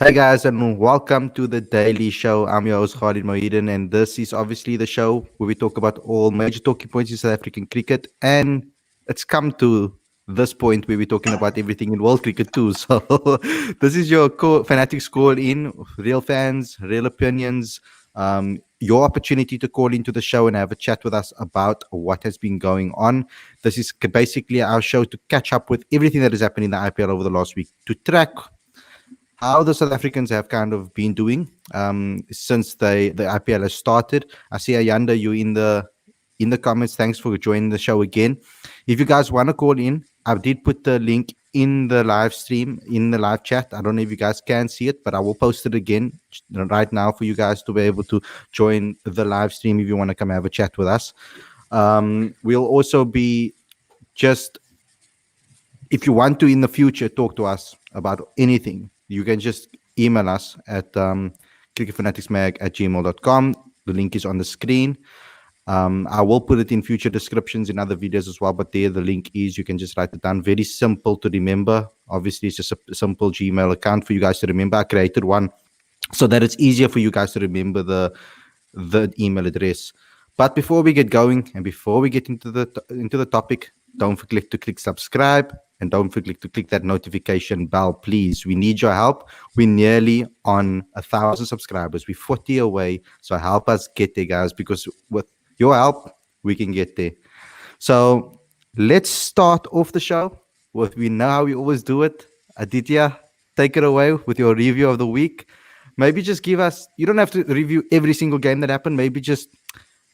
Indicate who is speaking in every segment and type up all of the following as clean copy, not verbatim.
Speaker 1: Hey guys, and welcome to the Daily Show. I'm your host Khalid Mohidin, and this is obviously the show where we talk about all major talking points in South African cricket. And it's come to this point where we're talking about everything in world cricket too. So this is your Fanatics call in, real fans, real opinions. Your opportunity to call into the show and have a chat with us about what has been going on. This is basically our show to catch up with everything that has happened in the IPL over the last week, to track how the South Africans have kind of been doing since the IPL has started. I see Ayanda, you in the comments. Thanks for joining the show again. If you guys want to call in, I did put the link in the live stream, in the live chat. I don't know if you guys can see it, but I will post it again right now for you guys to be able to join the live stream if you want to come have a chat with us. We'll also be just, if you want to in the future talk to us about anything, you can just email us at cricketfanaticsmag@gmail.com. The link is on the screen. I will put it in future descriptions in other videos as well, but there the link is. You can just write it down. Very simple to remember. Obviously, it's just a simple Gmail account for you guys to remember. I created one so that it's easier for you guys to remember the email address. But before we get going and before we get into the topic, don't forget to click subscribe and don't forget to click that notification bell, please. We need your help. We're nearly on 1,000 subscribers. We're 40 away, so help us get there, guys, because with your help, we can get there. So let's start off the show with, we know how we always do it. Aditya, take it away with your review of the week. Maybe just give us, you don't have to review every single game that happened. Maybe just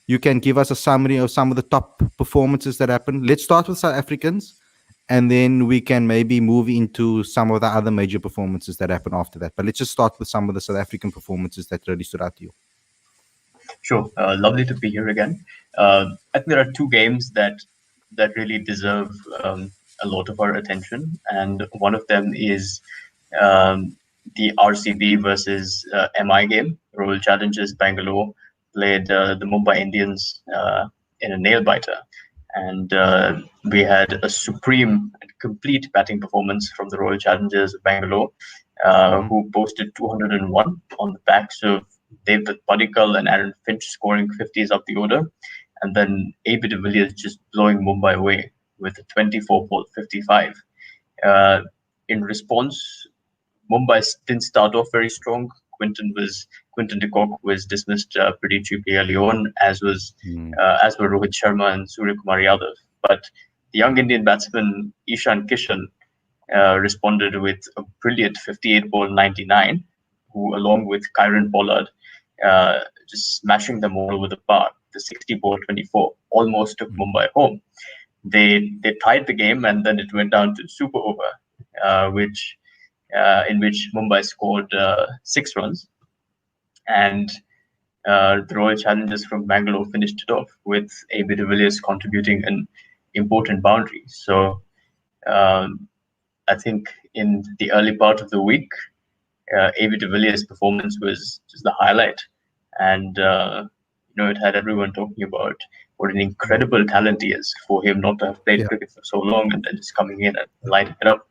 Speaker 1: you can give us a summary of some of the top performances that happened. Let's start with South Africans, and then we can maybe move into some of the other major performances that happened after that. But let's just start with some of the South African performances that really stood out to you.
Speaker 2: Sure. Lovely to be here again. I think there are two games that really deserve a lot of our attention, and one of them is the RCB versus MI game. Royal Challengers Bangalore played the Mumbai Indians in a nail biter, and we had a supreme and complete batting performance from the Royal Challengers of Bangalore, who posted 201 on the backs of David Padikkal and Aaron Finch scoring 50s up the order, and then AB de Villiers just blowing Mumbai away with a 24-ball 55. In response, Mumbai didn't start off very strong. Quinton de Kock was dismissed pretty cheaply early on, as were Rohit Sharma and Surya Kumar Yadav. But the young Indian batsman Ishan Kishan responded with a brilliant 58-ball 99, who, along with Kyron Pollard, just smashing them all over the park. The 60-ball 24 almost took Mumbai home. They tied the game, and then it went down to super over, in which Mumbai scored 6 runs, and the Royal Challengers from Bangalore finished it off with AB de Villiers contributing an important boundary. So I think in the early part of the week, AB de Villiers' performance was just the highlight, and it had everyone talking about what an incredible talent he is, for him not to have played cricket for so long and then just coming in and lighting it up.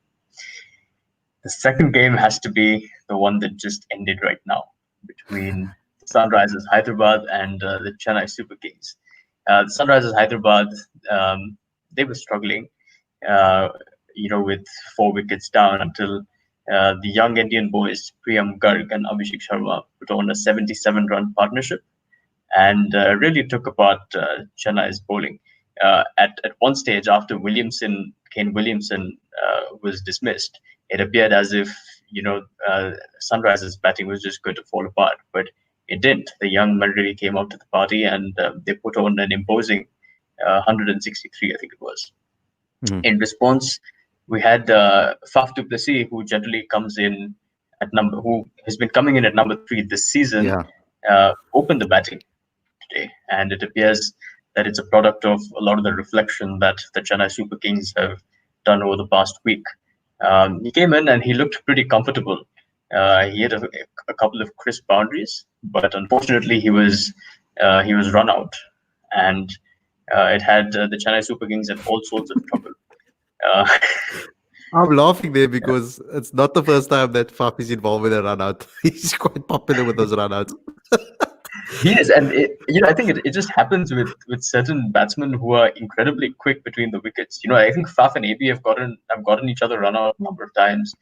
Speaker 2: The second game has to be the one that just ended right now, between Sunrisers Hyderabad and the Chennai Super Kings. The Sunrisers Hyderabad, they were struggling, with 4 wickets down until the young Indian boys Priyam Garg and Abhishek Sharma put on a 77-run partnership and really took apart Chennai's bowling. At one stage, after Kane Williamson was dismissed, it appeared as if Sunrisers' batting was just going to fall apart, but it didn't. The young men really came out to the party, and they put on an imposing 163, I think it was. In response, we had Faf du Plessis, who generally comes in who has been coming in at number 3 this season, opened the batting today, and it appears that it's a product of a lot of the reflection that the Chennai Super Kings have done over the past week. He came in and he looked pretty comfortable. He had a couple of crisp boundaries, but unfortunately he was run out, and it had the Chennai Super Kings in all sorts of trouble.
Speaker 1: I'm laughing there because it's not the first time that Faf is involved with a run out. He's quite popular with those run outs.
Speaker 2: He is, and I think it just happens with certain batsmen who are incredibly quick between the wickets. I think Faf and AB have gotten each other run out a number of times.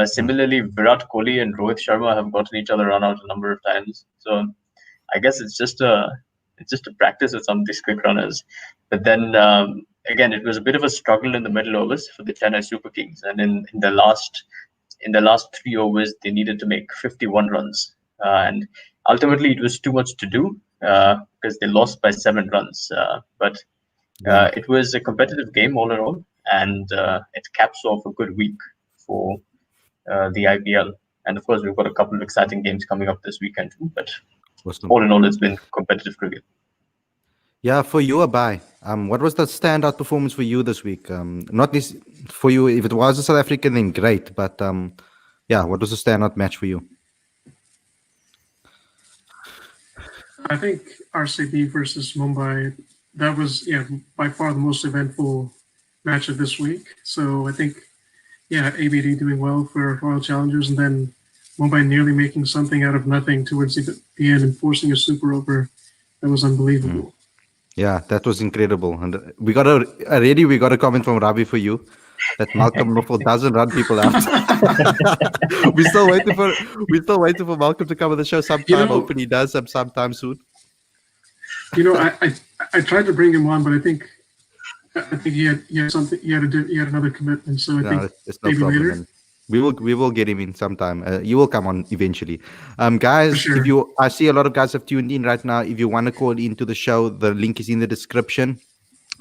Speaker 2: Similarly, Virat Kohli and Rohit Sharma have gotten each other run out a number of times. So I guess it's just a practice with some of these quick runners. But then again, it was a bit of a struggle in the middle overs for the Chennai Super Kings, and in the last 3 overs, they needed to make 51 runs, and ultimately it was too much to do because they lost by 7 runs. But
Speaker 1: Yeah,
Speaker 2: it was a competitive game all in all, and it caps off a good week for the IPL. And of course, we've got a couple of exciting games coming up this weekend too. But
Speaker 1: awesome.
Speaker 2: all in all, it's been competitive cricket.
Speaker 1: Yeah, for you, Abai. What was the standout performance for you this week? Not this for you. If it was a South African, then great. But yeah, what was the standout match for you?
Speaker 3: I think RCB versus Mumbai, that was by far the most eventful match of this week. So I think ABD doing well for Royal Challengers, and then Mumbai nearly making something out of nothing towards the end and forcing a super over. That was unbelievable.
Speaker 1: Yeah, that was incredible. And we got a comment from Ravi for you that Malcolm Ruffle doesn't run people out. we're still waiting for Malcolm to come on the show sometime. Hopefully he does sometime soon.
Speaker 3: I tried to bring him on, but I think he had something. He had another commitment. So I think
Speaker 1: it's no
Speaker 3: maybe
Speaker 1: problem.
Speaker 3: later.
Speaker 1: Man. We will get him in sometime. You will come on eventually. Guys,
Speaker 3: sure.
Speaker 1: I see a lot of guys have tuned in right now. If you want to call into the show, the link is in the description.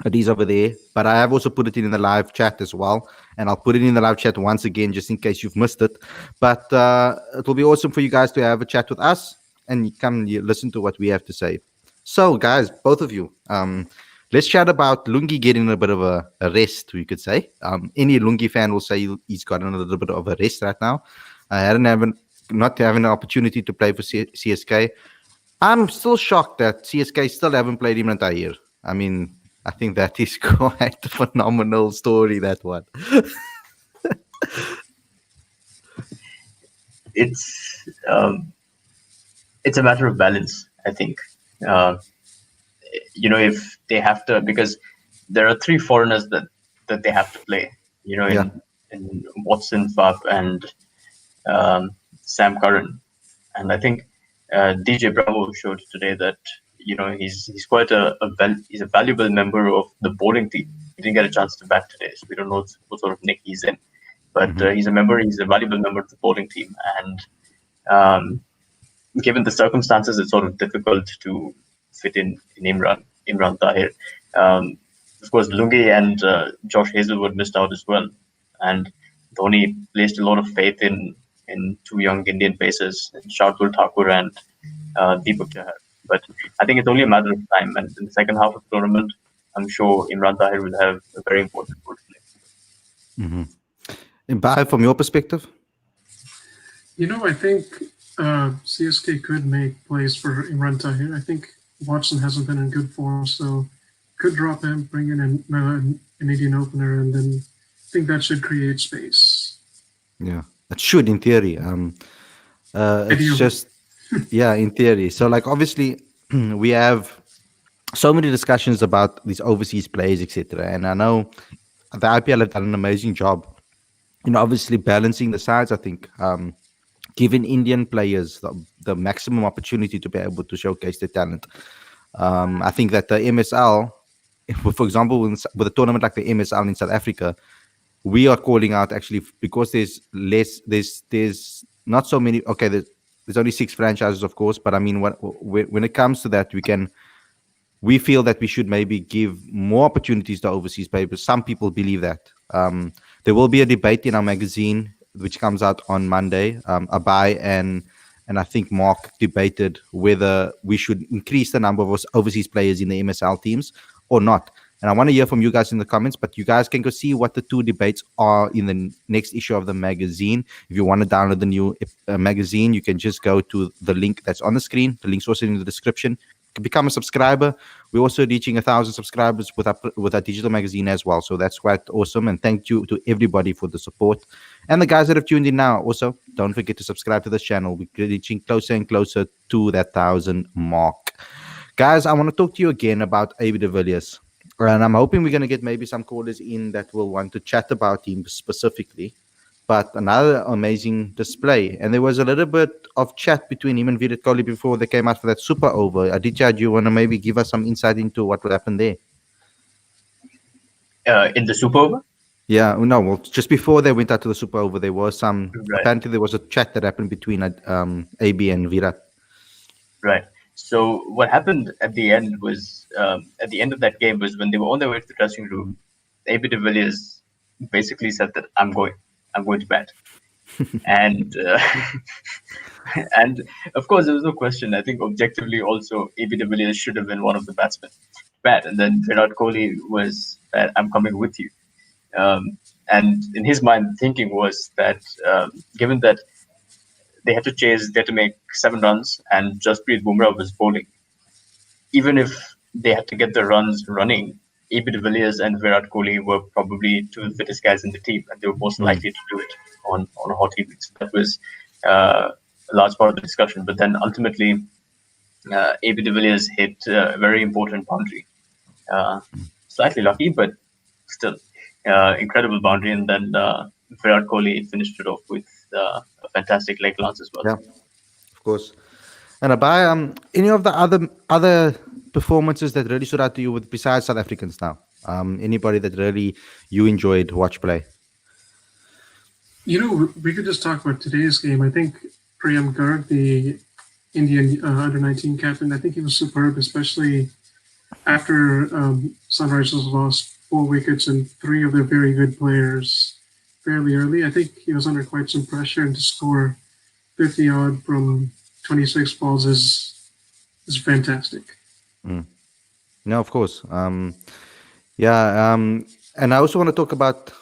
Speaker 1: It is over there. But I have also put it in the live chat as well. And I'll put it in the live chat once again, just in case you've missed it. But it will be awesome for you guys to have a chat with us and you listen to what we have to say. So, guys, both of you, let's chat about Lungi getting a bit of a rest, we could say. Any Lungi fan will say he's gotten a little bit of a rest right now. Not having an opportunity to play for CSK. I'm still shocked that CSK still haven't played Imran Tahir. I mean, I think that is quite a phenomenal story, that one.
Speaker 2: It's a matter of balance, I think. If they have to, because there are 3 foreigners that they have to play, in Watson, Faf, and Sam Curran. And I think DJ Bravo showed today that he's quite he's a valuable member of the bowling team. He didn't get a chance to bat today, so we don't know what sort of nick he's in. But he's a valuable member of the bowling team, and given the circumstances, it's sort of difficult to fit in Imran Tahir. Of course, Lungi and Josh Hazelwood missed out as well, and Dhoni placed a lot of faith in 2 young Indian pacers, Shardul Thakur and Deepak Chahar. But I think it's only a matter of time, and in the second half of the tournament, I'm sure Imran Tahir will have a very important role to play.
Speaker 1: Mm-hmm. And Bhai, from your perspective?
Speaker 3: I think CSK could make plays for Imran Tahir. I think Watson hasn't been in good form, so could drop him, bring in an Indian opener, and then I think that should create space.
Speaker 1: Yeah, it should in theory. It's just, in theory. So, obviously, we have so many discussions about these overseas players, etc. And I know the IPL have done an amazing job, obviously balancing the sides. I think giving Indian players the maximum opportunity to be able to showcase their talent. I think that the MSL, for example, with a tournament like the MSL in South Africa, we are calling out actually because there's not so many. Okay, there's only 6 franchises, of course, but I mean, when it comes to that, we feel that we should maybe give more opportunities to overseas players. Some people believe that. There will be a debate in our magazine which comes out on Monday. Abai and I think Mark debated whether we should increase the number of overseas players in the MSL teams or not. And I want to hear from you guys in the comments, but you guys can go see what the 2 debates are in the next issue of the magazine. If you want to download the new magazine, you can just go to the link that's on the screen. The link's also in the description. You can become a subscriber. We're also reaching 1,000 subscribers with our digital magazine as well. So that's quite awesome. And thank you to everybody for the support. And the guys that have tuned in now, also, don't forget to subscribe to this channel. We're reaching closer and closer to that 1,000 mark. Guys, I want to talk to you again about AB de Villiers. And I'm hoping we're going to get maybe some callers in that will want to chat about him specifically. But another amazing display. And there was a little bit of chat between him and Virat Kohli before they came out for that super over. Aditya, do you want to maybe give us some insight into what would happen there?
Speaker 2: In the super over?
Speaker 1: Yeah, no, well, just before they went out to the super over, there was
Speaker 2: Right.
Speaker 1: apparently there was a chat that happened between AB and Virat.
Speaker 2: Right. So what happened at the end was, at the end of that game was when they were on their way to the dressing room, AB de Villiers basically said that I'm going to bat. and and of course there was no question. I think objectively also AB de Villiers should have been one of the batsmen to bat, and then Virat Kohli was I'm coming with you. And in his mind, thinking was that given that they had to make 7 runs, and Jasprit Bumrah was bowling. Even if they had to get the runs running, AB de Villiers and Virat Kohli were probably 2 of the fittest guys in the team, and they were most likely to do it on a hot evening. So that was a large part of the discussion. But then ultimately, AB de Villiers hit a very important boundary. Slightly lucky, but still incredible boundary. And then Virat Kohli finished it off with a fantastic leg lance as well.
Speaker 1: Yeah, of course. And Abai, any of the other performances that really stood out to you with besides South Africans now? Anybody that really you enjoyed watch play?
Speaker 3: You know, we could just talk about today's game. I think Priyam Garg, the Indian under-19 captain, I think he was superb, especially after Sunrisers lost 4 wickets and 3 of their very good players fairly early. I think he was under quite some pressure, and to score 50-odd from 26 balls is fantastic.
Speaker 1: No, of course. And I also want to talk about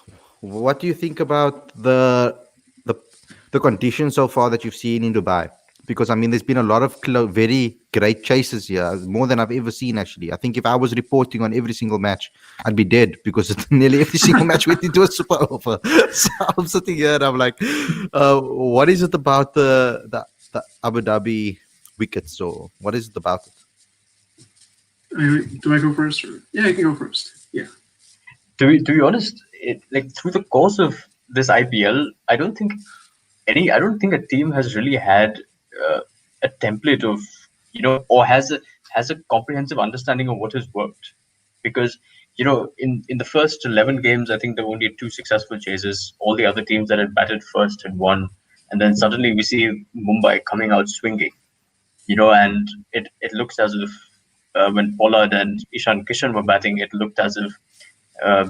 Speaker 1: what do you think about the conditions so far that you've seen in Dubai? Because I mean, there's been a lot of very great chases here, more than I've ever seen. Actually, I think if I was reporting on every single match, I'd be dead because nearly every single match went into a super over. So I'm sitting here and I'm like, what is it about the Abu Dhabi wickets, or what is it about it?
Speaker 3: Do I go first? Yeah, I can go first. Yeah.
Speaker 2: To be honest, through the course of this IPL, I don't think a team has really had a template of, or has a comprehensive understanding of what has worked. Because, in the first 11 games, I think there were only 2 successful chases. All the other teams that had batted first had won. And then suddenly we see Mumbai coming out swinging, and it looks as if when Pollard and Ishan Kishan were batting, it looked as if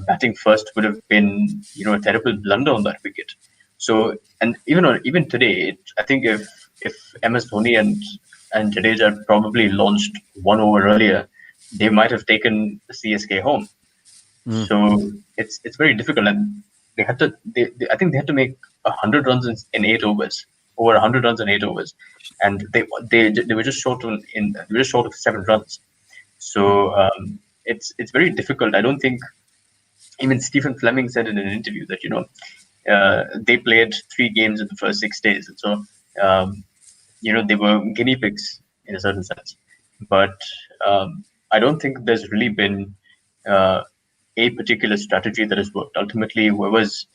Speaker 2: batting first would have been, a terrible blunder on that wicket. So, and even today, I think if MS Dhoni and Jadeja had probably launched 1 over earlier, they might have taken the CSK home. So it's very difficult, and they had to. I think they had to make 100 runs in 8 overs, over 100 runs in 8 overs, and they were just short of 7 runs. So it's very difficult. I don't think even Stephen Fleming said in an interview that they played 3 games in the first 6 days, and so they were guinea pigs in a certain sense. But I don't think there's really been a particular strategy that has worked. Ultimately, whoever's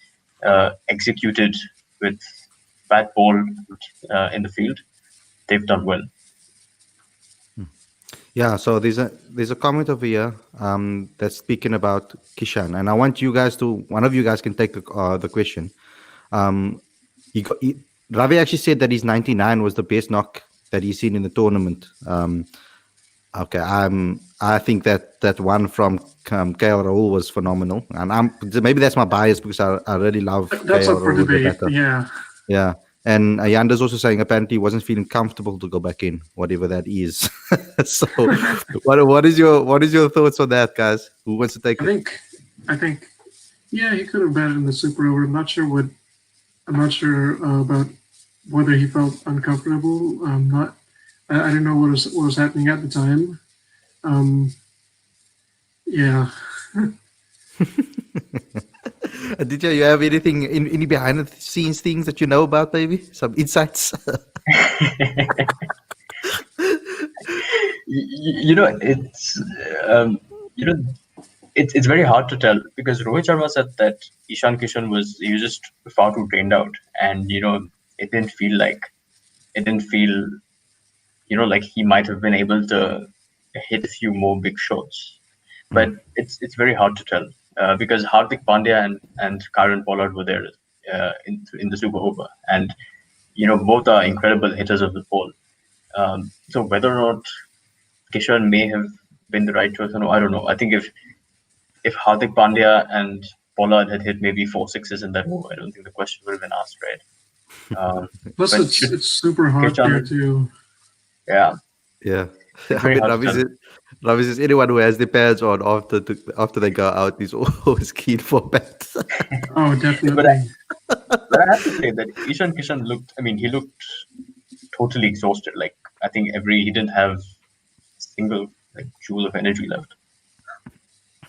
Speaker 2: executed with bat ball in the field, they've done well.
Speaker 1: Yeah, so there's a comment over here that's speaking about Kishan, and I want you guys one of you guys can take the question. Ravi actually said that his 99 was the best knock that he's seen in the tournament. Okay, I think that one from KL Rahul was phenomenal, and maybe that's my bias because I really love
Speaker 3: that's
Speaker 1: KL
Speaker 3: up for
Speaker 1: Rahul.
Speaker 3: debate. Yeah.
Speaker 1: And Ayanda's also saying apparently he wasn't feeling comfortable to go back in, whatever that is. So, what is your thoughts on that, guys? Who wants to take it?
Speaker 3: I think, yeah, he could have batted in the super over. I'm not sure about whether he felt uncomfortable. I didn't know what was happening at the time. Yeah.
Speaker 1: Aditya, you have anything, any behind the scenes things that you know about, maybe some insights?
Speaker 2: It's you know it's very hard to tell because Rohit Sharma said that Ishan Kishan he was just far too drained out, and it didn't feel like it didn't feel like he might have been able to hit a few more big shots. But it's very hard to tell because Hardik Pandya and Karen Pollard were there in the Super Over, and both are incredible hitters of the ball. So whether or not Kishan may have been the right choice or no, I don't know. I think if Hardik Pandya and Pollard had hit maybe 4 sixes in that over, I don't think the question would have been asked, right?
Speaker 3: Plus,
Speaker 2: But
Speaker 3: it's super hot
Speaker 2: Kishan,
Speaker 3: there too.
Speaker 2: yeah,
Speaker 1: Yeah.
Speaker 2: it's
Speaker 1: I
Speaker 2: very
Speaker 1: mean,
Speaker 2: hard to tell.
Speaker 1: Ravi says anyone who has their pads on after they go out is always keen for bats.
Speaker 3: Oh,
Speaker 2: But
Speaker 3: definitely.
Speaker 2: but I have to say that Ishan Kishan looked. I mean, he looked totally exhausted. Like I think he didn't have a single like joule of energy left.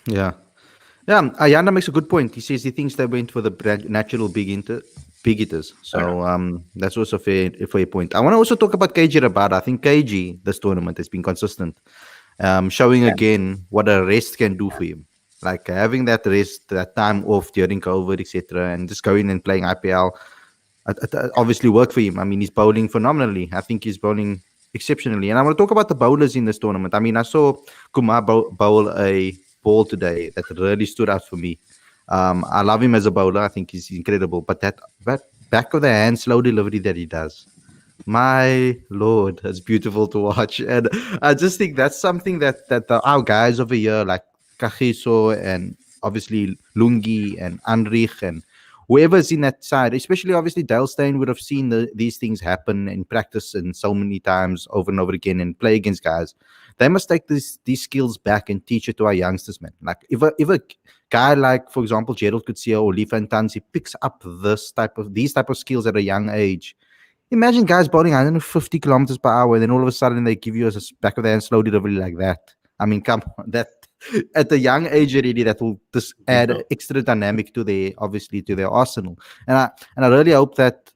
Speaker 1: Yeah. Yeah, Ayanda makes a good point. He says he thinks they went for the natural big hitters.
Speaker 2: Okay.
Speaker 1: So that's also a fair point. I want to also talk about KG Rabada. I think KG this tournament has been consistent, showing
Speaker 2: Yeah.
Speaker 1: again what a rest can do for him. Like having that rest, that time off during COVID, etc., and just going and playing IPL. It obviously worked for him. I mean, he's bowling phenomenally. I think he's bowling exceptionally. And I want to talk about the bowlers in this tournament. I mean, I saw Kumar bowl a ball today that really stood out for me. I love him as a bowler. I think he's incredible. But that back of the hand slow delivery that he does, my lord, it's beautiful to watch. And I just think that's something that our guys over here, like Kagiso and obviously Lungi and Anrich and whoever's in that side, especially obviously Dale Steyn would have seen these things happen in practice and so many times over and over again and play against guys. They must take these skills back and teach it to our youngsters, man. Like if a guy like, for example, Gerald Coetzee or Lee Van Tansi picks up these type of skills at a young age. Imagine guys bowling 150 kilometers per hour, and then all of a sudden they give you a back of the hand slow delivery like that. I mean, come on, that at a young age already, that will just add extra dynamic to their arsenal. And I really hope that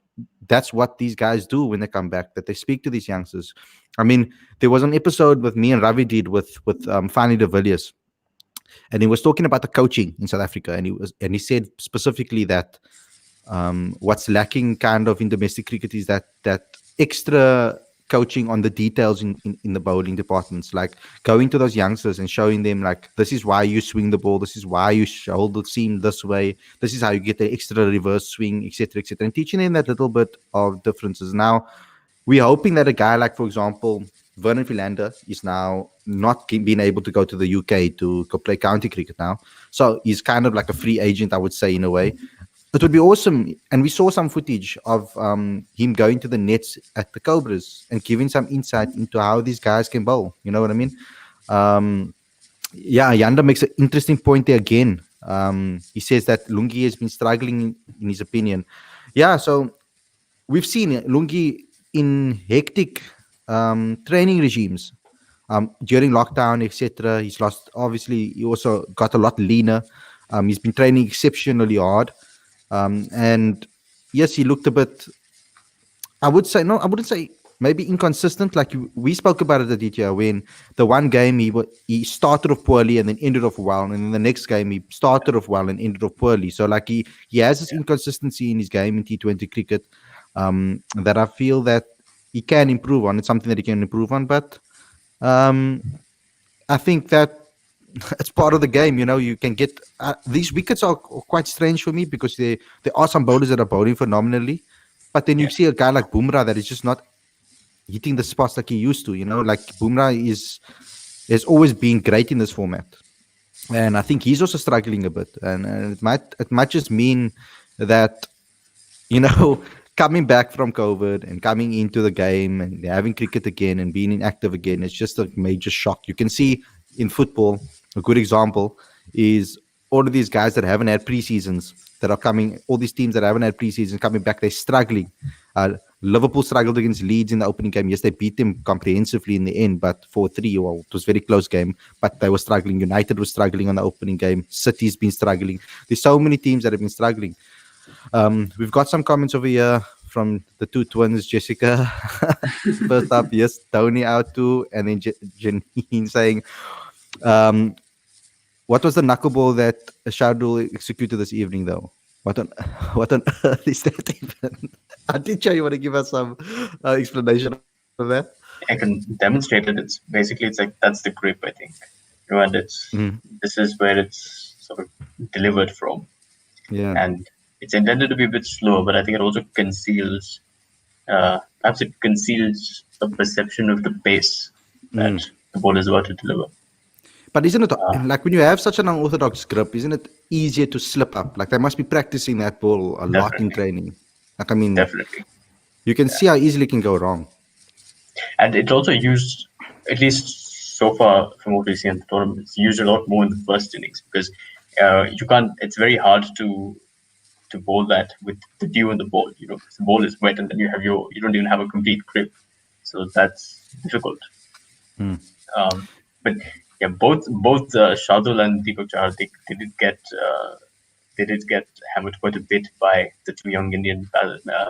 Speaker 1: that's what these guys do when they come back. That they speak to these youngsters. I mean, there was an episode with me and Ravi did with finally the Villiers, and he was talking about the coaching in South Africa, and he said specifically that what's lacking kind of in domestic cricket is that extra coaching on the details in the bowling departments, like going to those youngsters and showing them like, this is why you swing the ball, this is why you hold the seam this way, this is how you get the extra reverse swing, etc., etc., and teaching them that little bit of differences. Now we're hoping that a guy like, for example, Vernon Philander is now not being able to go to the UK to go play county cricket now, so he's kind of like a free agent, I would say, in a way. It would be awesome. And we saw some footage of him going to the nets at the Cobras and giving some insight into how these guys can bowl. You know what I mean? Yeah, Yanda makes an interesting point there again. He says that Lungi has been struggling, in his opinion. Yeah, so we've seen Lungi in hectic training regimes during lockdown, etc. He's lost, obviously, he also got a lot leaner. He's been training exceptionally hard. And yes, he looked a bit, I wouldn't say maybe inconsistent. Like we spoke about it, Aditya, when the one game he started off poorly and then ended off well. And then the next game he started off well and ended off poorly. So like he has this inconsistency in his game in T20 cricket that I feel that he can improve on. It's something that he can improve on. But I think that it's part of the game. You can get these wickets are quite strange for me because there are some bowlers that are bowling phenomenally, but then you see a guy like Bumrah that is just not hitting the spots like he used to. Like Bumrah has always been great in this format, and I think he's also struggling a bit, and it might just mean that coming back from COVID and coming into the game and having cricket again and being inactive again, it's just a major shock. You can see in football, a good example is all of these guys that haven't had preseasons that are coming, all these teams that haven't had preseasons coming back, they're struggling. Liverpool struggled against Leeds in the opening game. Yes, they beat them comprehensively in the end, but 4-3. Well, it was a very close game, but they were struggling. United was struggling on the opening game. City's been struggling. There's so many teams that have been struggling. We've got some comments over here from the two twins, Jessica. First up, yes, Tony out too, and then Janine saying, what was the knuckleball that Shardul executed this evening, though? What on what on earth is that even? Aditya, you want to give us some explanation of that?
Speaker 2: I can demonstrate it. It's basically, it's like that's the grip, I think. And this is where it's sort of delivered from.
Speaker 1: Yeah.
Speaker 2: And it's intended to be a bit slow, but I think it also conceals, perhaps it conceals a perception of the pace that the ball is about to deliver.
Speaker 1: But isn't it like when you have such an unorthodox grip, isn't it easier to slip up? Like they must be practicing that ball a lot in training. Like, I mean,
Speaker 2: definitely.
Speaker 1: You can see how easily it can go wrong.
Speaker 2: And it's also used, at least so far from what we see in the tournament, it's used a lot more in the first innings because you can't, it's very hard to bowl that with the dew on the ball. You know, the ball is wet and then you don't even have a complete grip. So that's difficult. But yeah, both Shardul and Deepak Chahar, they did get hammered quite a bit by the two young Indian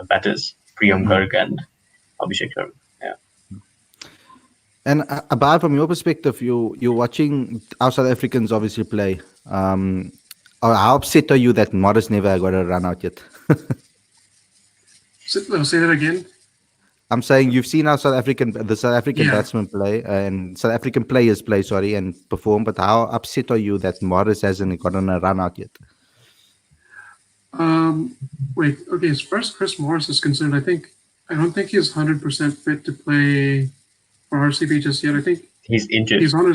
Speaker 2: batters, Priyam Garg and Abhishek Sharma. Yeah.
Speaker 1: And Abad, from your perspective, you're watching our South Africans obviously play. How upset are you that Morris never got a run out yet?
Speaker 3: Say that again.
Speaker 1: I'm saying you've seen our South African batsmen play and South African players play, and perform. But how upset are you that Morris hasn't gotten a run out yet?
Speaker 3: Wait. Okay. As far as Chris Morris is concerned, I don't think he's 100% fit to play for RCB just yet. I think
Speaker 2: he's injured.
Speaker 3: He's on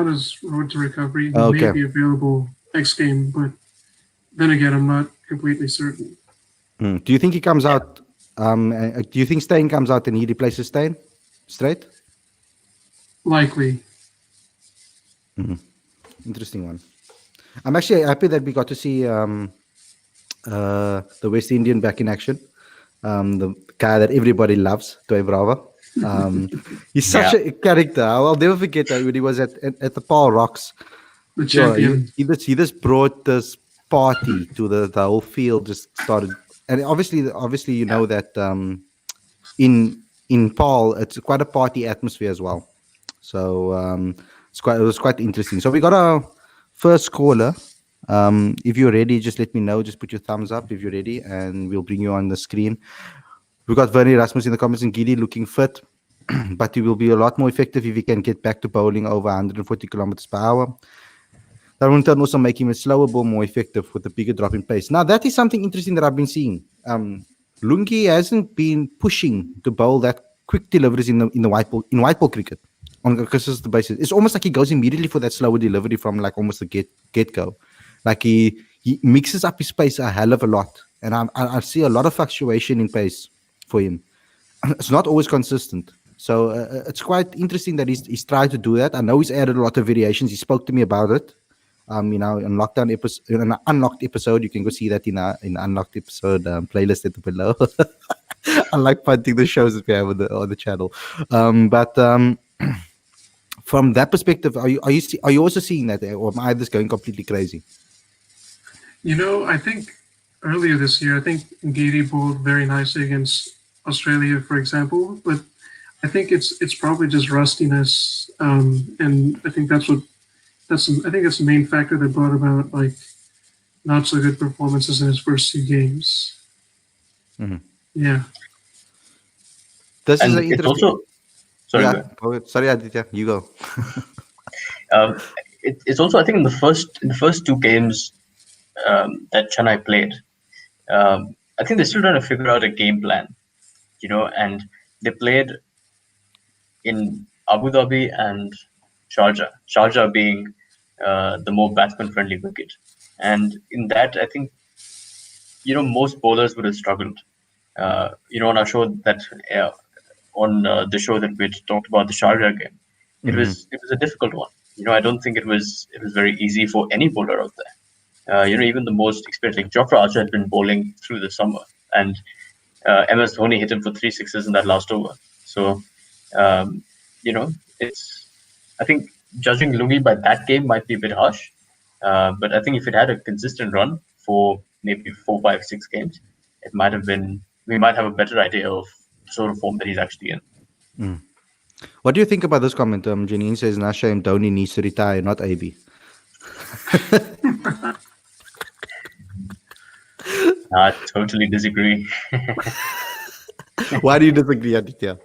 Speaker 3: his road to recovery. He may be available next game, but then again, I'm not completely certain.
Speaker 1: Do you think he comes out? Do you think Steyn comes out and he replaces Steyn straight?
Speaker 3: Likely.
Speaker 1: Interesting one. I'm actually happy that we got to see the West Indian back in action. The guy that everybody loves, Toy Bravo. He's such a character. I'll never forget that when he was at the Paul Rocks.
Speaker 3: The champion.
Speaker 1: He just brought this party to the whole field. Just started, and obviously you know that in Paul it's quite a party atmosphere as well. So it was quite interesting. So we got our first caller. If you're ready, just let me know. Just put your thumbs up if you're ready, and we'll bring you on the screen. We got Vernie Rasmus in the comments and Giddy looking fit, but he will be a lot more effective if he can get back to bowling over 140 kilometers per hour. That will also make him a slower ball more effective with a bigger drop in pace. Now, that is something interesting that I've been seeing. Lungi hasn't been pushing to bowl that quick deliveries in the white ball cricket on a consistent basis. It's almost like he goes immediately for that slower delivery from like almost the get go. Like he mixes up his pace a hell of a lot, and I see a lot of fluctuation in pace for him. It's not always consistent. So it's quite interesting that he's tried to do that. I know he's added a lot of variations. He spoke to me about it. In an unlocked episode, you can go see that in unlocked episode playlist at the below. I like punting the shows that we have on the channel. But from that perspective, are you also seeing that, or am I just going completely crazy?
Speaker 3: I think earlier this year, Gady bowled very nicely against Australia, for example, but I think it's probably just rustiness, and I think that's the main factor that brought about like not so good performances in his first two games.
Speaker 1: Mm-hmm.
Speaker 3: Yeah.
Speaker 1: This is
Speaker 2: it's also
Speaker 1: sorry, Aditya, you go.
Speaker 2: It's also, I think, in the first two games that Chennai played, I think they're still trying to figure out a game plan, and they played in Abu Dhabi and Sharjah being the more batsman-friendly wicket. And in that, I think, most bowlers would have struggled. On our show that on the show that we talked about, the Sharjah game, it was a difficult one. I don't think it was very easy for any bowler out there. Even the most experienced, like Jofra Archer had been bowling through the summer, and MS Dhoni hit him for 3 sixes in that last over. So, um, it's, I think judging Lungi by that game might be a bit harsh. But I think if it had a consistent run for maybe 4, 5, 6 games, we might have a better idea of the sort of form that he's actually in.
Speaker 1: What do you think about this comment? Janine says Nasha and Dhoni needs to retire, not AB.
Speaker 2: I totally disagree.
Speaker 1: Why do you disagree, Aditya?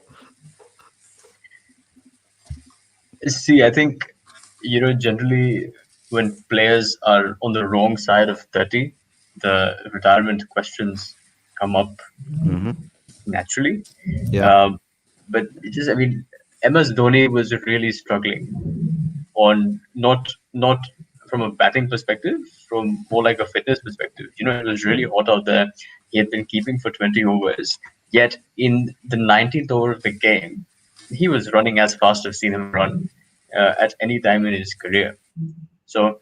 Speaker 2: See, I think, generally when players are on the wrong side of 30, the retirement questions come up naturally.
Speaker 1: Yeah.
Speaker 2: But I mean, MS Dhoni was really struggling on not from a batting perspective, from more like a fitness perspective. It was really hot out there. He had been keeping for 20 overs. Yet in the 19th over of the game, he was running as fast as I've seen him run at any time in his career. So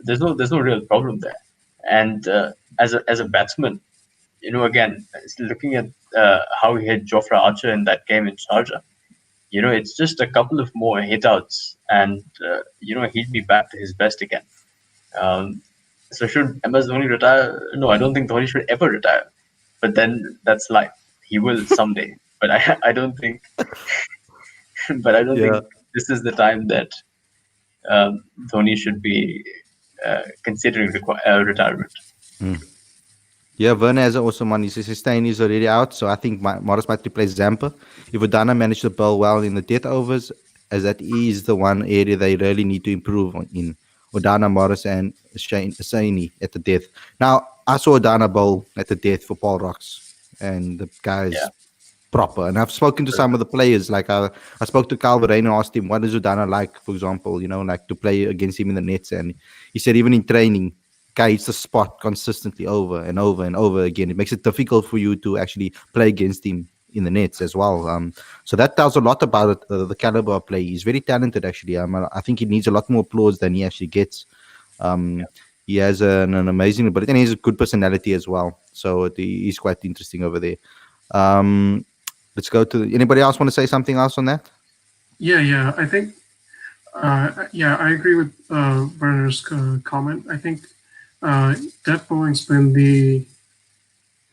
Speaker 2: there's no real problem there. And as a batsman, again, looking at how he hit Jofra Archer in that game in Sharjah, it's just a couple of more hit outs, and he'd be back to his best again. So should MS Dhoni retire? No, I don't think Dhoni should ever retire. But then that's life. He will someday. But I don't think. But I don't think this is the time that Dhoni should be considering retirement.
Speaker 1: Yeah, Werner has also money. Sustain is already out, so I think Morris might replace Zampa. If Udana managed to bowl well in the death overs, as that is the one area they really need to improve in. Udana, Morris, and Saini at the death. Now, I saw Udana bowl at the death for Paul Rocks, and the guy's proper. And I've spoken to some of the players. Like I spoke to Calverain and asked him, what is Udana like, for example, like to play against him in the nets. And he said even in training, guy hits the spot consistently over and over and over again. It makes it difficult for you to actually play against him in the nets as well. So that tells a lot about the caliber of play. He's very talented, actually. I think he needs a lot more applause than he actually gets. He has an amazing ability, and he has a good personality as well. So he's quite interesting over there. Let's go to anybody else want to say something else on that?
Speaker 3: Yeah. I think, I agree with Werner's comment. I think death bowling's been the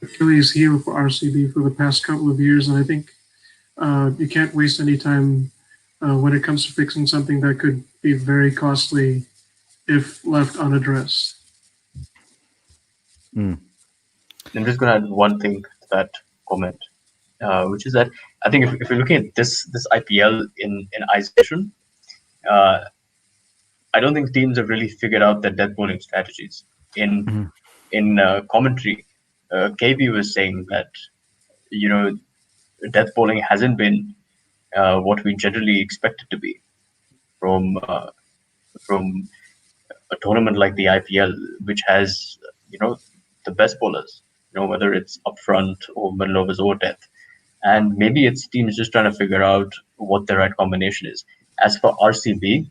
Speaker 3: Achilles heel for RCB for the past couple of years, and I think you can't waste any time when it comes to fixing something that could be very costly if left unaddressed.
Speaker 2: I'm just going to add one thing to that comment, which is that I think if you're looking at this IPL in isolation, I don't think teams have really figured out their death bowling strategies. In commentary, KB was saying that death bowling hasn't been what we generally expect it to be from a tournament like the IPL, which has the best bowlers, whether it's up front or middle overs or death. And maybe it's teams just trying to figure out what the right combination is. As for RCB,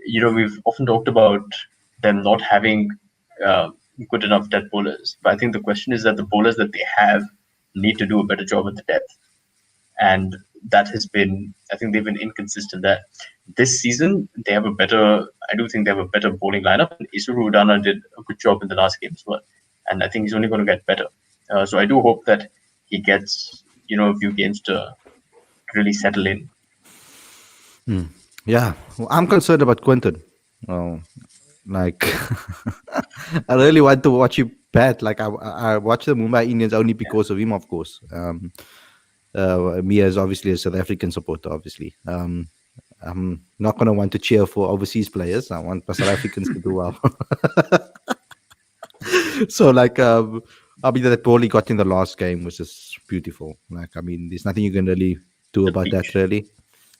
Speaker 2: we've often talked about them not having good enough death bowlers. But I think the question is that the bowlers that they have need to do a better job at the depth. And that has been, I think they've been inconsistent there. This season, I do think they have a better bowling lineup. And Isuru Udana did a good job in the last game as well. And I think he's only going to get better. So I do hope that he gets, a few games to really settle in.
Speaker 1: Yeah, well, I'm concerned about Quinton. I really want to watch him bat. Like I watch the Mumbai Indians only because of him, of course. Me as obviously a South African supporter, obviously. I'm not going to want to cheer for overseas players. I want the South Africans to do well. So that ball he got in the last game was just beautiful. There's nothing you can really do about that, really.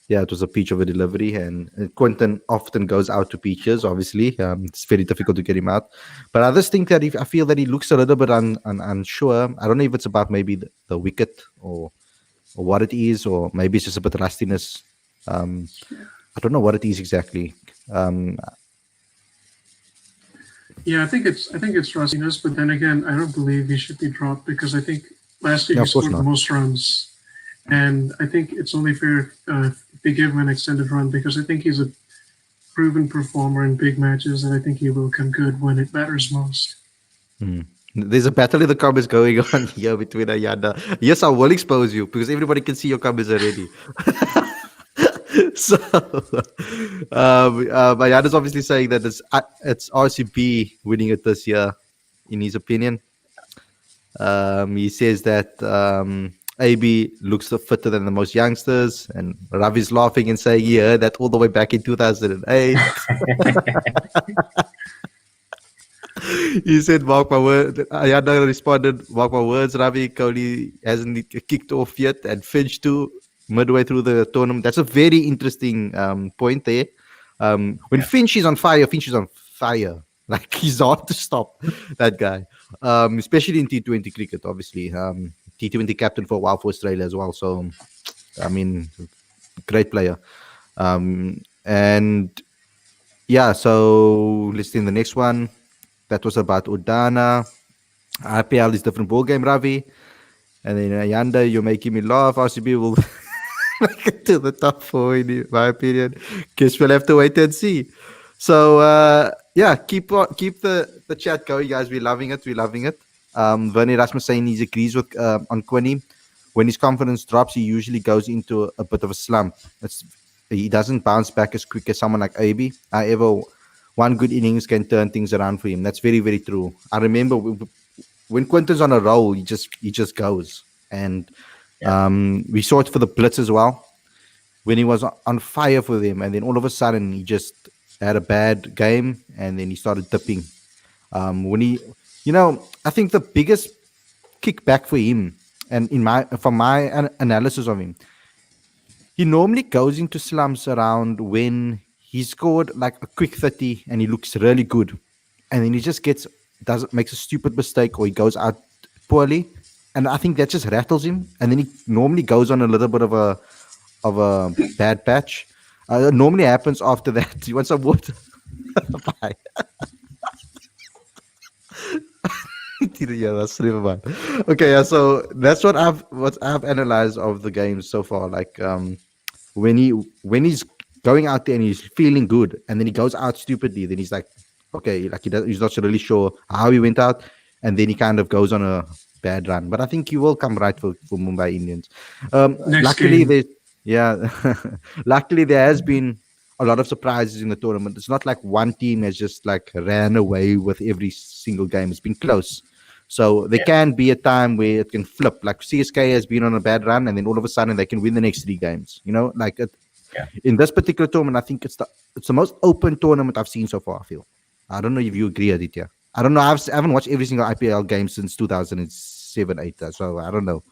Speaker 1: Yeah, it was a peach of a delivery, and Quinton often goes out to peaches, obviously. It's very difficult to get him out. But I just think that I feel that he looks a little bit unsure. I don't know if it's about maybe the wicket or what it is, or maybe it's just a bit of rustiness. I don't know what it is exactly.
Speaker 3: Yeah, I think it's rustiness, but then again, I don't believe he should be dropped because I think Last year
Speaker 1: No,
Speaker 3: he
Speaker 1: of course
Speaker 3: scored the
Speaker 1: not.
Speaker 3: most runs, and I think it's only fair if they give him an extended run because I think he's a proven performer in big matches, and I think he will come good when it matters most.
Speaker 1: Hmm. There's a battle in the comments going on here between Ayanda. Yes, I will expose you because everybody can see your comments already. So, Ayanda's obviously saying that it's RCB winning it this year, in his opinion. He says that AB looks the fitter than the most youngsters, and Ravi's laughing and saying he heard that all the way back in 2008. He said, "Mark my word." Ayanda responded, "Mark my words, Ravi. Kohli hasn't kicked off yet, and Finch too, midway through the tournament." That's a very interesting point there. When
Speaker 2: Yeah.
Speaker 1: Finch is on fire, Finch is on fire. Like he's hard to stop, that guy. Especially in T20 cricket, obviously. T20 captain for a while for Australia as well. So, I mean, great player. And yeah, so let's see the next one. That was about Udana. IPL is different ball game, Ravi. And then Ayanda, you're making me laugh. RCB will make it to the top four, in my opinion. Guess we'll have to wait and see. So yeah, keep the chat going, guys. We're loving it. We're loving it. Vernie Rasmus saying he agrees with on Quinny. When his confidence drops, he usually goes into a bit of a slump. He doesn't bounce back as quick as someone like AB. However, one good innings can turn things around for him. That's very, very true. I remember when Quinton's on a roll, he just goes. And
Speaker 2: Yeah.
Speaker 1: we saw it for the Blitz as well, when he was on fire for them, and then all of a sudden he just had a bad game, and then he started dipping. When he, I think the biggest kickback for him, and from my analysis of him, he normally goes into slumps around when he scored like a quick 30 and he looks really good, and then he just makes a stupid mistake, or he goes out poorly, and I think that just rattles him, and then he normally goes on a little bit of a bad patch. It normally happens after that. You want some water? Bye. Yeah, that's never mind. Okay, yeah. So that's what I've analyzed of the games so far. Like when he's going out there and he's feeling good, and then he goes out stupidly, then he's like, okay, like he's not really sure how he went out, and then he kind of goes on a bad run. But I think he will come right for Mumbai Indians.
Speaker 3: Next
Speaker 1: Luckily,
Speaker 3: game.
Speaker 1: yeah, luckily there has been a lot of surprises in the tournament. It's not like one team has just like ran away with every single game. It's been close. So there
Speaker 2: Yeah.
Speaker 1: can be a time where it can flip. Like CSK has been on a bad run, and then all of a sudden they can win the next 3 games. Like
Speaker 2: Yeah.
Speaker 1: in this particular tournament, I think it's the most open tournament I've seen so far. I feel. I don't know if you agree, Aditya. I don't know. I haven't watched every single IPL game since 2007, 8. So I don't know.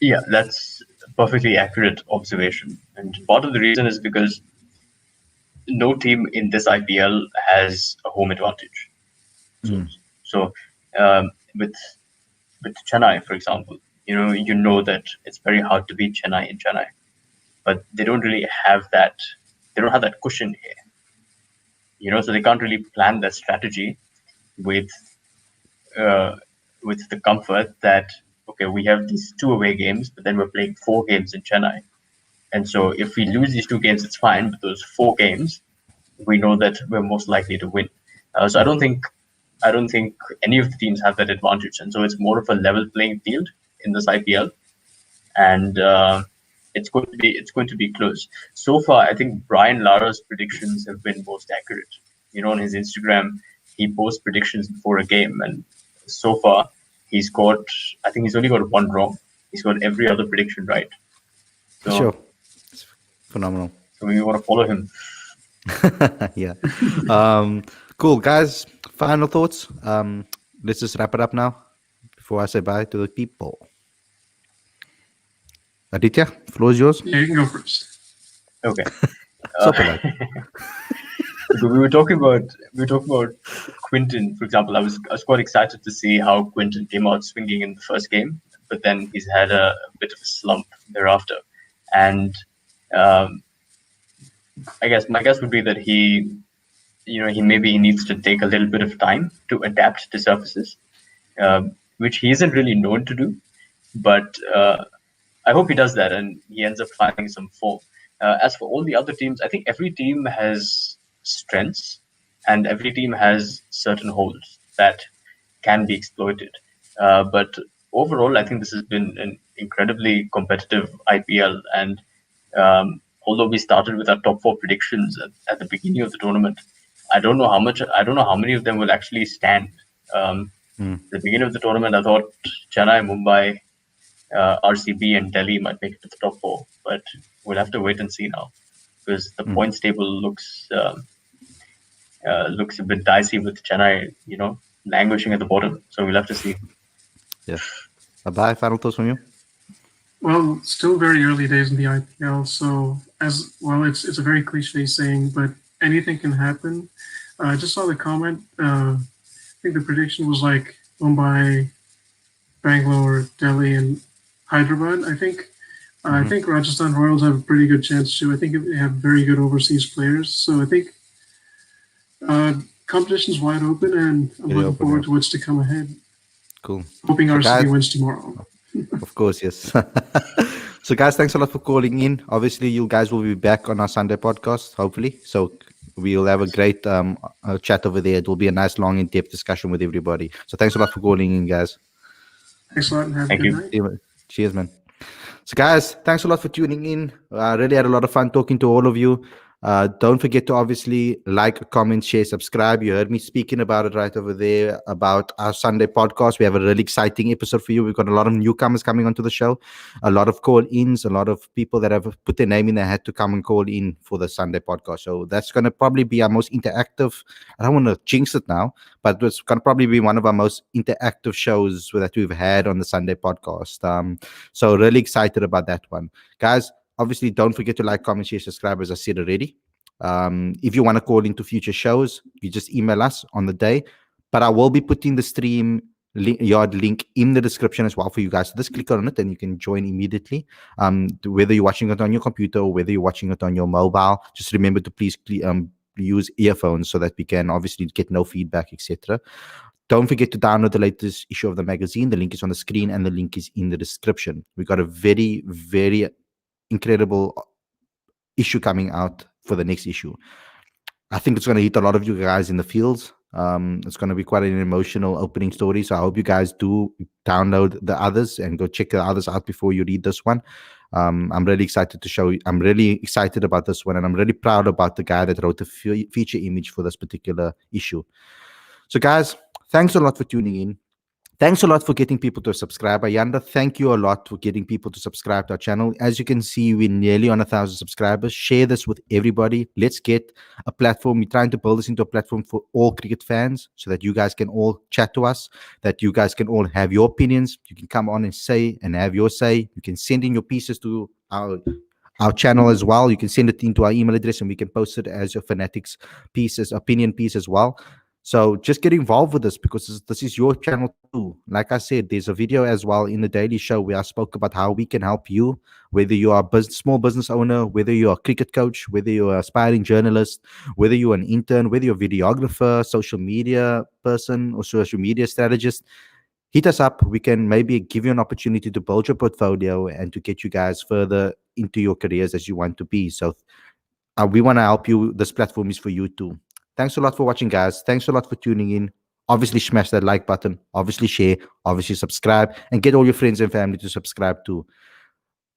Speaker 2: Yeah, that's a perfectly accurate observation. And part of the reason is because no team in this IPL has a home advantage. So,
Speaker 1: Mm.
Speaker 2: so with Chennai, for example, you know that it's very hard to beat Chennai in Chennai, but they don't really have that. They don't have that cushion here, so they can't really plan that strategy with with the comfort that, okay, we have these 2 away games, but then we're playing 4 games in Chennai, and so if we lose these 2 games, it's fine. But those 4 games, we know that we're most likely to win. So I don't think any of the teams have that advantage, and so it's more of a level playing field in this IPL, and it's going to be close. So far, I think Brian Lara's predictions have been most accurate. On his Instagram, he posts predictions before a game, and so far I think he's only got 1 wrong. He's got every other prediction right. So,
Speaker 1: Sure, it's phenomenal.
Speaker 2: so we want to follow him.
Speaker 1: Yeah. Cool, guys. Final thoughts. Let's just wrap it up now before I say bye to the people. Aditya, floor is yours.
Speaker 3: Yeah, you can go first.
Speaker 2: Okay.
Speaker 1: So polite.
Speaker 2: we were talking about Quinton, for example. I was quite excited to see how Quinton came out swinging in the first game, but then he's had a bit of a slump thereafter. And I guess my guess would be that he maybe needs to take a little bit of time to adapt to surfaces. which he isn't really known to do. But I hope he does that and he ends up finding some form. As for all the other teams, I think every team has strengths and every team has certain holes that can be exploited. But overall, I think this has been an incredibly competitive IPL. And although we started with our top four predictions at the beginning of the tournament, I don't know how many of them will actually stand. At the beginning of the tournament, I thought Chennai, Mumbai, RCB, and Delhi might make it to the top four, but we'll have to wait and see now because the points table looks a bit dicey with Chennai, languishing at the bottom. So we'll have to see.
Speaker 1: Yeah. Bye. Final thoughts from you?
Speaker 3: Well, still very early days in the IPL, so as well, it's a very cliche saying, but anything can happen. I just saw the comment. I think the prediction was like Mumbai, Bangalore, Delhi, and Hyderabad. I think Rajasthan Royals have a pretty good chance too. I think they have very good overseas players, so I think competition's wide open, and I'm looking forward to what's to come ahead.
Speaker 1: Cool.
Speaker 3: Hoping RCB wins tomorrow.
Speaker 1: Of course, yes. So, guys, thanks a lot for calling in. Obviously, you guys will be back on our Sunday podcast, hopefully. So, we'll have a great chat over there. It will be a nice, long, in-depth discussion with everybody. So, thanks a lot for calling in, guys.
Speaker 3: Thanks a lot and have a good night.
Speaker 1: Cheers, man. So, guys, thanks a lot for tuning in. I really had a lot of fun talking to all of you. Don't forget to obviously like, comment, share, subscribe. You heard me speaking about it right over there about our Sunday podcast. We have a really exciting episode for you. We've got a lot of newcomers coming onto the show, a lot of call-ins, a lot of people that have put their name in their hat to come and call in for the Sunday podcast. So that's going to probably be our most interactive. I don't want to jinx it now, but it's going to probably be one of our most interactive shows that we've had on the Sunday podcast. So really excited about that one. Guys, obviously, don't forget to like, comment, share, subscribe, as I said already. If you want to call into future shows, you just email us on the day. But I will be putting the stream yard link in the description as well for you guys. So just click on it and you can join immediately. Whether you're watching it on your computer or whether you're watching it on your mobile, just remember to please use earphones so that we can obviously get no feedback, etc. Don't forget to download the latest issue of the magazine. The link is on the screen and the link is in the description. We got a very, very incredible issue coming out for the next issue. I think it's going to hit a lot of you guys in the fields. It's going to be quite an emotional opening story. So I hope you guys do download the others and go check the others out before you read this one. I'm really excited to show you. I'm really excited about this one, and I'm really proud about the guy that wrote the feature image for this particular issue. So guys, thanks a lot for tuning in. Thanks a lot for getting people to subscribe. Ayanda, thank you a lot for getting people to subscribe to our channel. As you can see, we're nearly on 1,000 subscribers. Share this with everybody. Let's get a platform. We're trying to build this into a platform for all cricket fans so that you guys can all chat to us, that you guys can all have your opinions. You can come on and say and have your say. You can send in your pieces to our channel as well. You can send it into our email address and we can post it as your Fanatics pieces, opinion piece as well. So just get involved with this because this is your channel too. Like I said, there's a video as well in the Daily Show where I spoke about how we can help you, whether you are a small business owner, whether you're a cricket coach, whether you're an aspiring journalist, whether you're an intern, whether you're a videographer, social media person, or social media strategist. Hit us up. We can maybe give you an opportunity to build your portfolio and to get you guys further into your careers as you want to be. So we want to help you. This platform is for you too. Thanks a lot for watching, guys. Thanks a lot for tuning in. Obviously, smash that like button. Obviously, share. Obviously, subscribe. And get all your friends and family to subscribe too.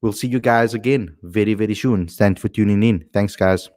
Speaker 1: We'll see you guys again very, very soon. Thanks for tuning in. Thanks, guys.